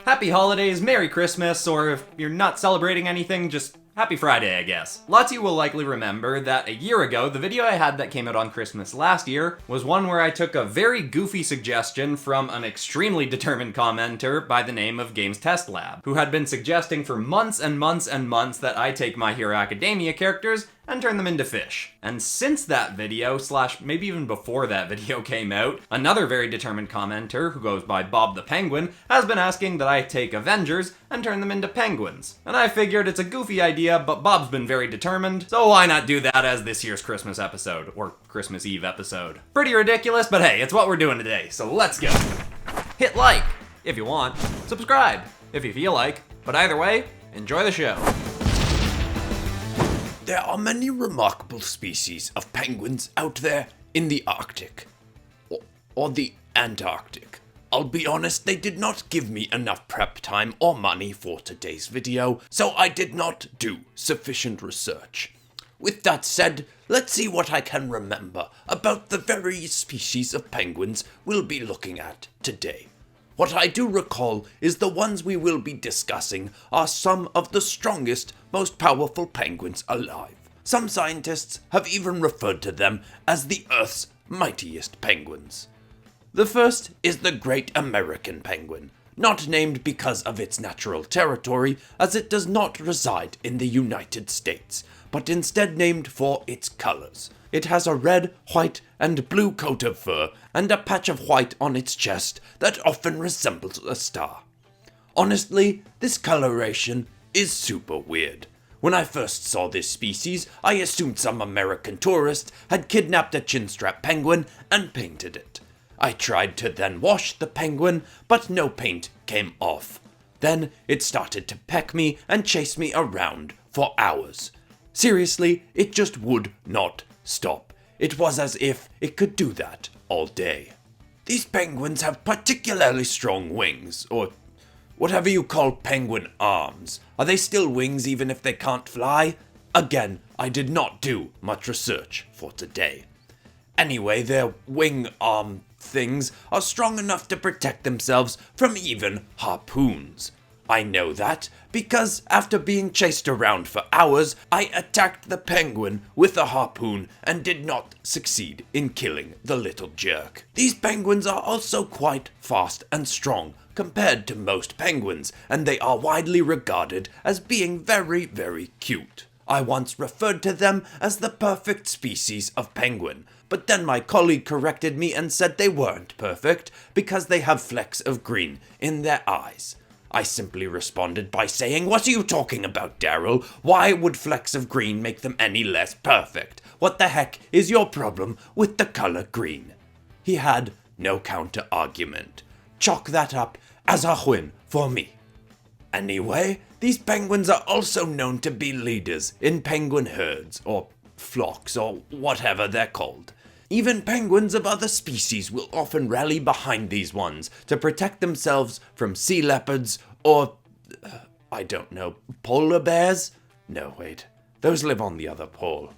Happy holidays, Merry Christmas, or if you're not celebrating anything, just Happy Friday, I guess. Lots of you will likely remember that a year ago, the video I had that came out on Christmas last year was one where I took a very goofy suggestion from an extremely determined commenter by the name of Games Test Lab, who had been suggesting for months and months and months that I take My Hero Academia characters and turn them into fish. And since that video, slash maybe even before that video came out, another very determined commenter, who goes by Bob the Penguin, has been asking that I take Avengers and turn them into penguins. And I figured it's a goofy idea, but Bob's been very determined, so why not do that as this year's Christmas episode, or Christmas Eve episode. Pretty ridiculous, but hey, it's what we're doing today, so let's go. Hit like, if you want, subscribe, if you feel like, but either way, enjoy the show. There are many remarkable species of penguins out there in the Arctic, or the Antarctic. I'll be honest, they did not give me enough prep time or money for today's video, so I did not do sufficient research. With that said, let's see what I can remember about the various species of penguins we'll be looking at today. What I do recall is the ones we will be discussing are some of the strongest, most powerful penguins alive. Some scientists have even referred to them as the Earth's mightiest penguins. The first is the Great American Penguin, not named because of its natural territory, as it does not reside in the United States, but instead named for its colors. It has a red, white, and blue coat of fur, and a patch of white on its chest that often resembles a star. Honestly, this coloration is super weird. When I first saw this species, I assumed some American tourist had kidnapped a chinstrap penguin and painted it. I tried to then wash the penguin, but no paint came off. Then it started to peck me and chase me around for hours. Seriously, it just would not stop. It was as if it could do that all day. These penguins have particularly strong wings, or whatever you call penguin arms. Are they still wings even if they can't fly? Again, I did not do much research for today. Anyway, their wing arm things are strong enough to protect themselves from even harpoons. I know that because after being chased around for hours, I attacked the penguin with a harpoon and did not succeed in killing the little jerk. These penguins are also quite fast and strong compared to most penguins, and they are widely regarded as being very, very cute. I once referred to them as the perfect species of penguin, but then my colleague corrected me and said they weren't perfect because they have flecks of green in their eyes. I simply responded by saying, "What are you talking about, Daryl? Why would flecks of green make them any less perfect? What the heck is your problem with the color green?" He had no counter-argument. Chalk that up as a win for me. Anyway, these penguins are also known to be leaders in penguin herds, or flocks, or whatever they're called. Even penguins of other species will often rally behind these ones to protect themselves from sea leopards or, I don't know, polar bears? No, wait, those live on the other pole.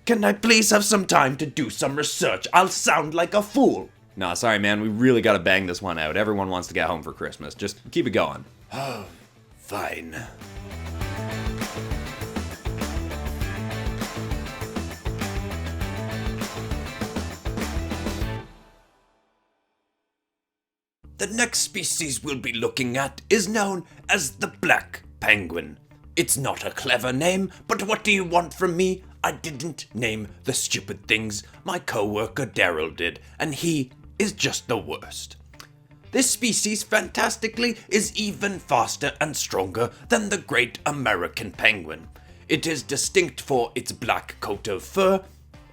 Can I please have some time to do some research? I'll sound like a fool. Nah, sorry man, we really gotta bang this one out. Everyone wants to get home for Christmas. Just keep it going. Oh, fine. The next species we'll be looking at is known as the black penguin. It's not a clever name, but what do you want from me? I didn't name the stupid things. My co-worker Daryl did, and he is just the worst. This species, fantastically, is even faster and stronger than the Great American Penguin. It is distinct for its black coat of fur,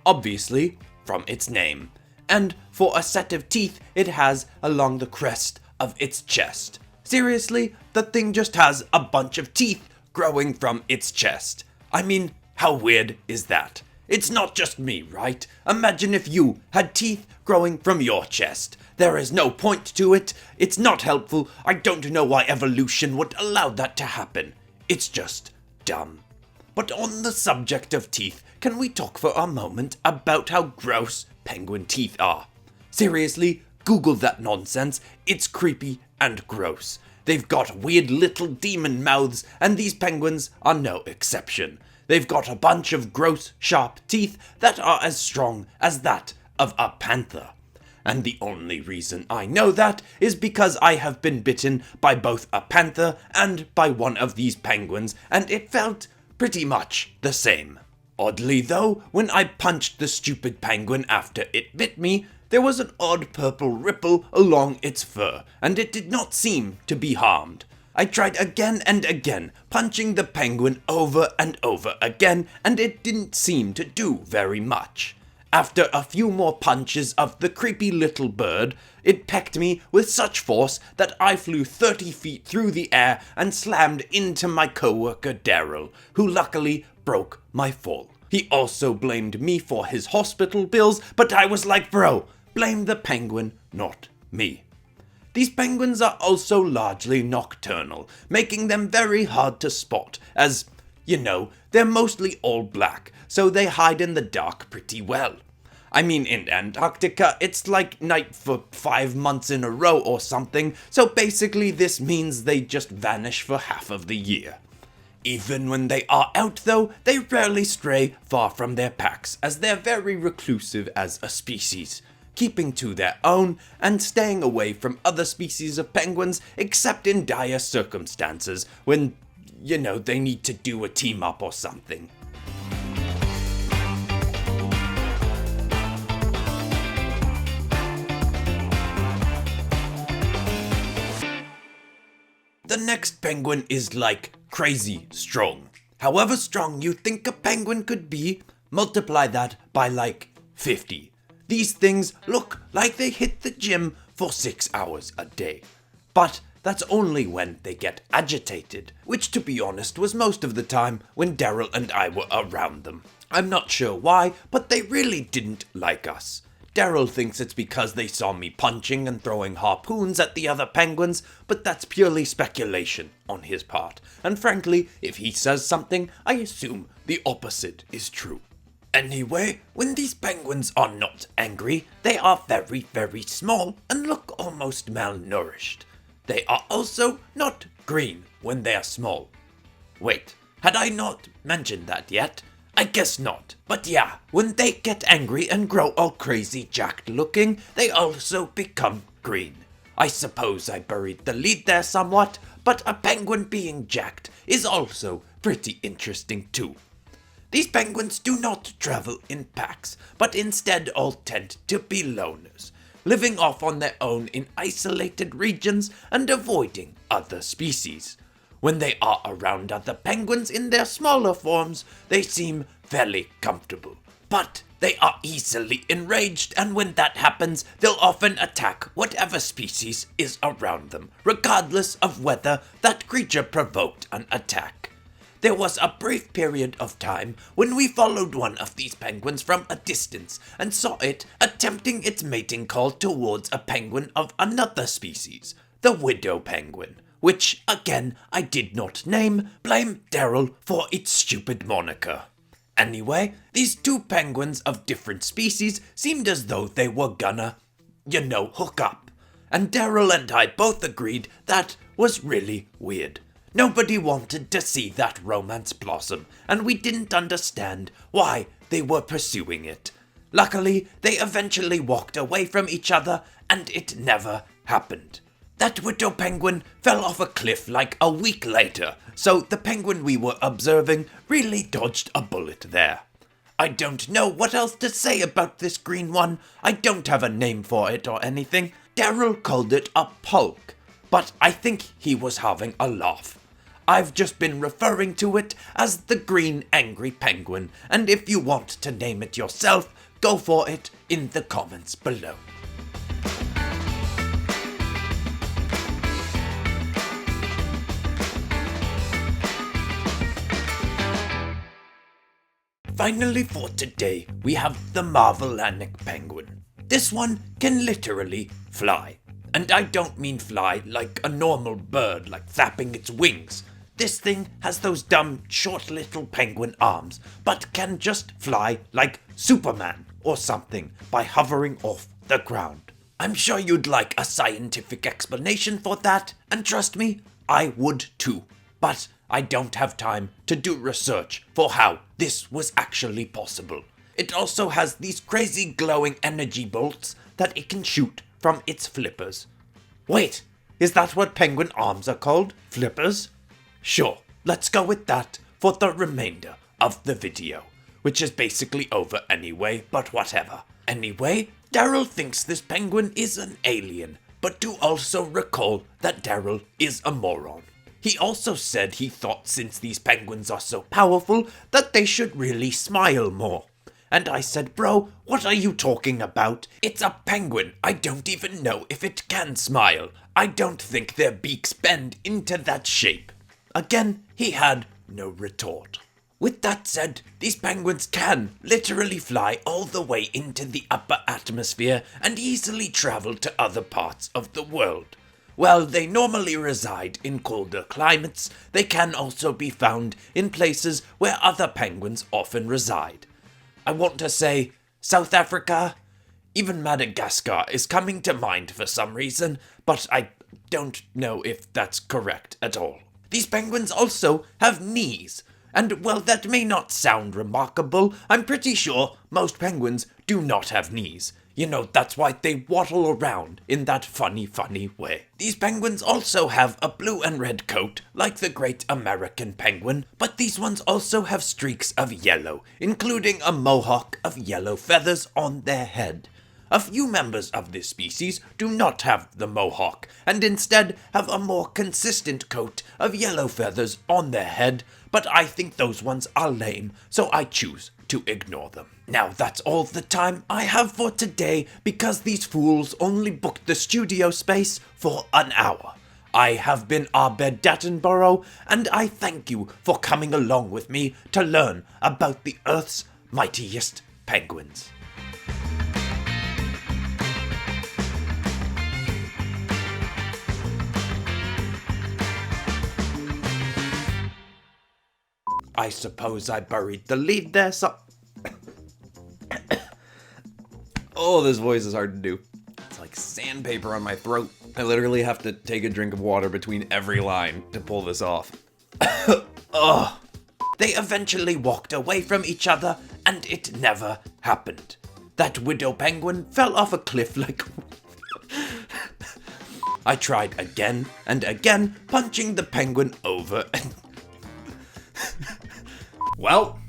obviously from its name, and for a set of teeth it has along the crest of its chest. Seriously, the thing just has a bunch of teeth growing from its chest. I mean, how weird is that? It's not just me, right? Imagine if you had teeth growing from your chest. There is no point to it. It's not helpful. I don't know why evolution would allow that to happen. It's just dumb. But on the subject of teeth, can we talk for a moment about how gross penguin teeth are? Seriously, Google that nonsense. It's creepy and gross. They've got weird little demon mouths, and these penguins are no exception. They've got a bunch of gross, sharp teeth that are as strong as that of a panther. And the only reason I know that is because I have been bitten by both a panther and by one of these penguins, and it felt pretty much the same. Oddly though, when I punched the stupid penguin after it bit me, there was an odd purple ripple along its fur, and it did not seem to be harmed. I tried again and again, punching the penguin over and over again, and it didn't seem to do very much. After a few more punches of the creepy little bird, it pecked me with such force that I flew 30 feet through the air and slammed into my coworker Daryl, who luckily broke my fall. He also blamed me for his hospital bills, but I was like, bro, blame the penguin, not me. These penguins are also largely nocturnal, making them very hard to spot, as, they're mostly all black, so they hide in the dark pretty well. I mean, in Antarctica, it's like night for 5 months in a row or something, so basically this means they just vanish for half of the year. Even when they are out though, they rarely stray far from their packs, as they're very reclusive as a species, keeping to their own and staying away from other species of penguins except in dire circumstances when, they need to do a team up or something. The next penguin is like crazy strong. However strong you think a penguin could be, multiply that by like 50. These things look like they hit the gym for 6 hours a day. But that's only when they get agitated, which to be honest was most of the time when Daryl and I were around them. I'm not sure why, but they really didn't like us. Daryl thinks it's because they saw me punching and throwing harpoons at the other penguins, but that's purely speculation on his part. And frankly, if he says something, I assume the opposite is true. Anyway, when these penguins are not angry, they are very, very small and look almost malnourished. They are also not green when they are small. Wait, had I not mentioned that yet? I guess not. But yeah, when they get angry and grow all crazy jacked looking, they also become green. I suppose I buried the lead there somewhat, but a penguin being jacked is also pretty interesting too. These penguins do not travel in packs, but instead all tend to be loners, living off on their own in isolated regions and avoiding other species. When they are around other penguins in their smaller forms, they seem fairly comfortable. But they are easily enraged, and when that happens, they'll often attack whatever species is around them, regardless of whether that creature provoked an attack. There was a brief period of time when we followed one of these penguins from a distance and saw it attempting its mating call towards a penguin of another species, the widow penguin, which, again, I did not name. Blame Daryl for its stupid moniker. Anyway, these two penguins of different species seemed as though they were gonna, hook up. And Daryl and I both agreed that was really weird. Nobody wanted to see that romance blossom, and we didn't understand why they were pursuing it. Luckily, they eventually walked away from each other, and it never happened. That widow penguin fell off a cliff like a week later, so the penguin we were observing really dodged a bullet there. I don't know what else to say about this green one. I don't have a name for it or anything. Daryl called it a pulk, but I think he was having a laugh. I've just been referring to it as the green angry penguin, and if you want to name it yourself, go for it in the comments below. Finally for today, we have the Marvel Anic penguin. This one can literally fly. And I don't mean fly like a normal bird, like flapping its wings. This thing has those dumb, short little penguin arms, but can just fly like Superman or something by hovering off the ground. I'm sure you'd like a scientific explanation for that, and trust me, I would too. But I don't have time to do research for how this was actually possible. It also has these crazy glowing energy bolts that it can shoot from its flippers. Wait, is that what penguin arms are called? Flippers? Sure, let's go with that for the remainder of the video, which is basically over anyway, but whatever. Anyway, Daryl thinks this penguin is an alien, but do also recall that Daryl is a moron. He also said he thought since these penguins are so powerful that they should really smile more. And I said, bro, what are you talking about? It's a penguin. I don't even know if it can smile. I don't think their beaks bend into that shape. Again, he had no retort. With that said, these penguins can literally fly all the way into the upper atmosphere and easily travel to other parts of the world. While they normally reside in colder climates, they can also be found in places where other penguins often reside. I want to say South Africa, even Madagascar is coming to mind for some reason, but I don't know if that's correct at all. These penguins also have knees, and while that may not sound remarkable, I'm pretty sure most penguins do not have knees. You know, that's why they waddle around in that funny way. These penguins also have a blue and red coat, like the great American penguin, but these ones also have streaks of yellow, including a mohawk of yellow feathers on their head. A few members of this species do not have the mohawk, and instead have a more consistent coat of yellow feathers on their head, but I think those ones are lame, so I choose to ignore them. Now that's all the time I have for today because these fools only booked the studio space for an hour. I have been David Attenborough, and I thank you for coming along with me to learn about the Earth's mightiest penguins. I suppose I buried the lead there, so... Oh, this voice is hard to do. It's like sandpaper on my throat. I literally have to take a drink of water between every line to pull this off. Ugh. They eventually walked away from each other, and it never happened. That widow penguin fell off a cliff like... I tried again and again, punching the penguin over and... Well,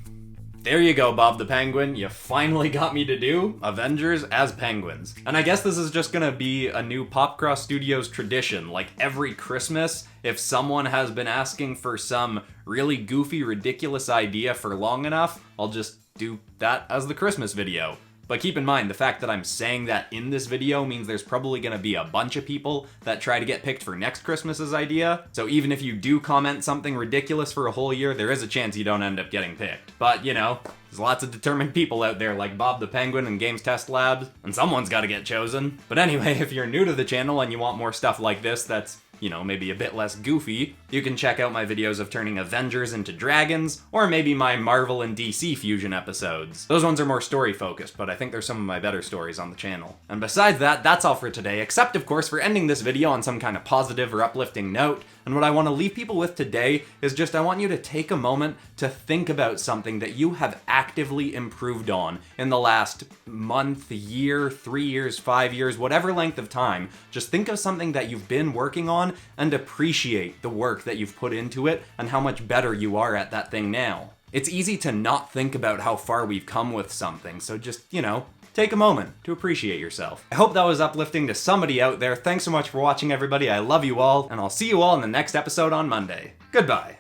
there you go, Bob the Penguin. You finally got me to do Avengers as penguins. And I guess this is just gonna be a new PopCross Studios tradition. Like every Christmas, if someone has been asking for some really goofy, ridiculous idea for long enough, I'll just do that as the Christmas video. But keep in mind, the fact that I'm saying that in this video means there's probably gonna be a bunch of people that try to get picked for next Christmas's idea. So even if you do comment something ridiculous for a whole year, there is a chance you don't end up getting picked. But, you know, there's lots of determined people out there like Bob the Penguin and Games Test Labs, and someone's gotta get chosen. But anyway, if you're new to the channel and you want more stuff like this that's, you know, maybe a bit less goofy, you can check out my videos of turning Avengers into dragons, or maybe my Marvel and DC fusion episodes. Those ones are more story focused, but I think they're some of my better stories on the channel. And besides that, that's all for today, except of course for ending this video on some kind of positive or uplifting note. And what I want to leave people with today is just I want you to take a moment to think about something that you have actively improved on in the last month, year, 3 years, 5 years, whatever length of time. Just think of something that you've been working on and appreciate the work that you've put into it and how much better you are at that thing now. It's easy to not think about how far we've come with something, so just, you know, take a moment to appreciate yourself. I hope that was uplifting to somebody out there. Thanks so much for watching, everybody. I love you all, and I'll see you all in the next episode on Monday. Goodbye.